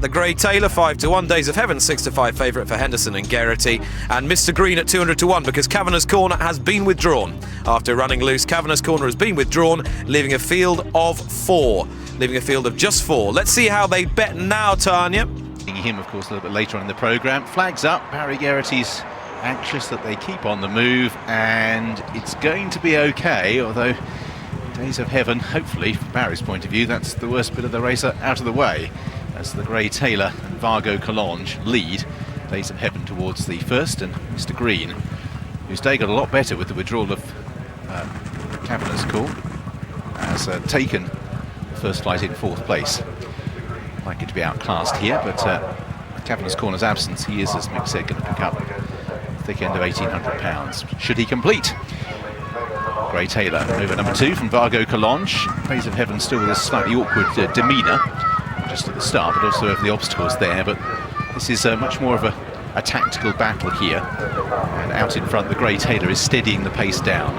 The Grey Taylor 5-1, Days of Heaven 6-5 favourite for Henderson and Geraghty, and Mr Green at 200-1 because Kavanagh's Corner has been withdrawn. After running loose, Kavanagh's Corner has been withdrawn, leaving a field of 4. Leaving a field of just 4. Let's see how they bet now, Tanya. Him, of course, a little bit later on in the programme. Flags up. Barry Geraghy's anxious that they keep on the move, and it's going to be okay, although Days of Heaven, hopefully, from Barry's point of view, that's the worst bit of the race out of the way. As the Grey Taylor and Vago Collonges lead, Days of Heaven towards the first, and Mr Green, whose day got a lot better with the withdrawal of Kavanagh's call, has taken the first flight in 4th place. Likely to be outclassed here, but Kavanagh's Corner's absence, he is, as Mick said, going to pick up the thick end of £1,800 should he complete. Grey Taylor over number 2 from Vago Collonges. Days of Heaven still with a slightly awkward demeanour just at the start, but also over the obstacles there. But this is much more of a tactical battle here, and out in front the Grey Taylor is steadying the pace down.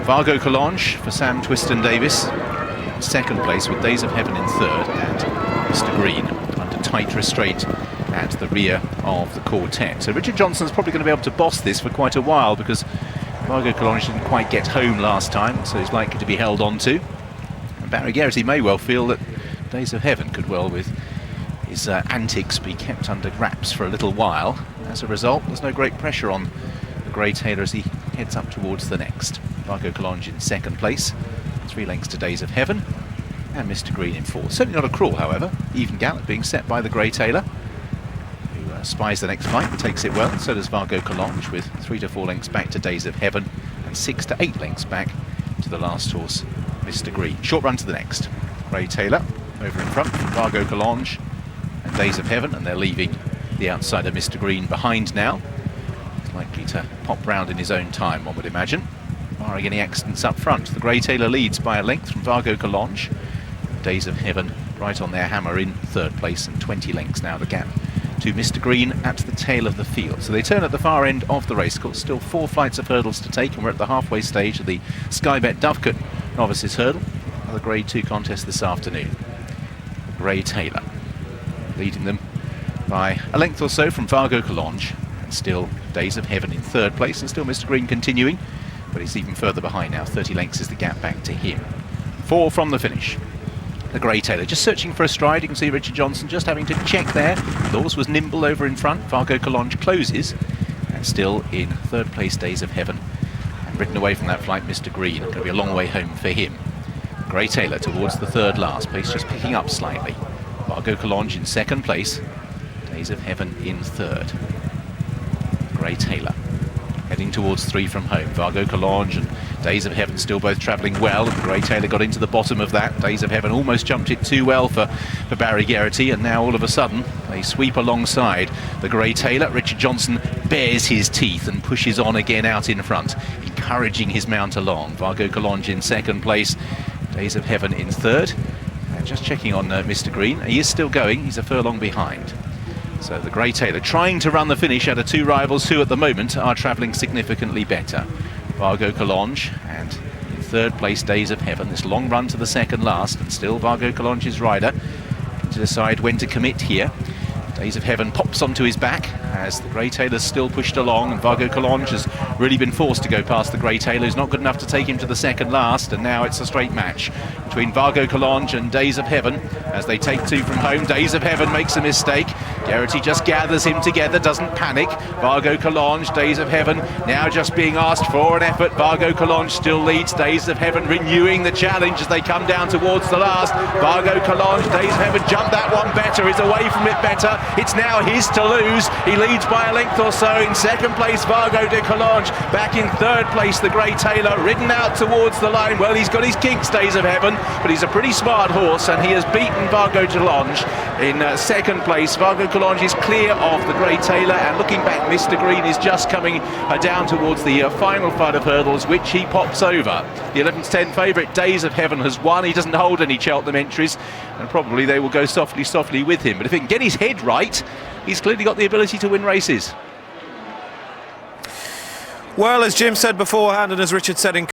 Vago Collonges for Sam Twiston-Davies in 2nd place, with Days of Heaven in 3rd, and Mr Green under tight restraint at the rear of the quartet. So Richard Johnson's probably going to be able to boss this for quite a while, because Vago Collonges didn't quite get home last time, so he's likely to be held on to. And Barry Geraghty may well feel that Days of Heaven could well, with his antics, be kept under wraps for a little while. As a result, there's no great pressure on the Grey Taylor as he heads up towards the next. Vago Collonges in 2nd place, 3 lengths to Days of Heaven, and Mr Green in 4th. Certainly not a crawl, however. Even gallop being set by the Grey Taylor, who spies the next flight and takes it well. So does Vago Collonges, with 3 to 4 lengths back to Days of Heaven and 6 to 8 lengths back to the last horse, Mr Green. Short run to the next. Grey Taylor over in front from Vago Collonges and Days of Heaven, and they're leaving the outsider Mr Green behind now. He's likely to pop round in his own time, one would imagine, barring any accidents up front. The Grey Taylor leads by a length from Vago Collonges. Days of Heaven right on their hammer in 3rd place, and 20 lengths now the gap to Mr Green at the tail of the field. So they turn at the far end of the race course. Still 4 flights of hurdles to take, and we're at the halfway stage of the Sky Bet Dovecote Novices hurdle, another Grade 2 contest this afternoon. Grey Taylor leading them by a length or so from Vago Collonges, and still Days of Heaven in 3rd place, and still Mr Green continuing, but he's even further behind now. 30 lengths is the gap back to him. 4 from the finish. The Grey Taylor just searching for a stride. You can see Richard Johnson just having to check there. The horse was nimble over in front. Vago Collonges closes, and still in 3rd place Days of Heaven, and ridden away from that flight Mr Green. Going to be a long way home for him. Grey Taylor towards the 3rd last, pace just picking up slightly. Vago Collonges in 2nd place, Days of Heaven in 3rd. Grey Taylor heading towards 3 from home. Vago Collonges and Days of Heaven still both travelling well, and Grey Taylor got into the bottom of that. Days of Heaven almost jumped it too well for Barry Geraghty, and now all of a sudden they sweep alongside the Grey Taylor. Richard Johnson bares his teeth and pushes on again out in front, encouraging his mount along. Vago Collonges in 2nd place, Days of Heaven in 3rd. And just checking on Mr Green, he is still going, he's a furlong behind. So the Grey Taylor trying to run the finish out of 2 rivals who at the moment are travelling significantly better. Vago Collonges and in 3rd place Days of Heaven. This long run to the 2nd last, and still Vago Collonges' rider to decide when to commit here. Days of Heaven pops onto his back as the Grey Taylor's still pushed along, and Vago Collonges has really been forced to go past the Grey Taylor, who's not good enough to take him to the 2nd last, and now it's a straight match between Vago Collonges and Days of Heaven as they take 2 from home. Days of Heaven makes a mistake. Geraghty just gathers him together, doesn't panic. Vago Collonges, Days of Heaven now just being asked for an effort. Vago Collonges still leads. Days of Heaven renewing the challenge as they come down towards the last. Vago Collonges, Days of Heaven jumped that one better, is away from it better. It's now his to lose. He leads by a length or so. In 2nd place Vago de Collonges. Back in 3rd place the Grey Taylor, ridden out towards the line. Well, he's got his kinks, Days of Heaven, but he's a pretty smart horse, and he has beaten Vago de Collonges. In 2nd place Vago Collonges is clear of the Grey Taylor, and looking back Mr Green is just coming down towards the final flight of hurdles, which he pops over. The 11 to 10 favourite Days of Heaven has won. He doesn't hold any Cheltenham entries, and probably they will go softly with him, but if he can get his head right, he's clearly got the ability to win races. Well, as Jim said beforehand, and as Richard said in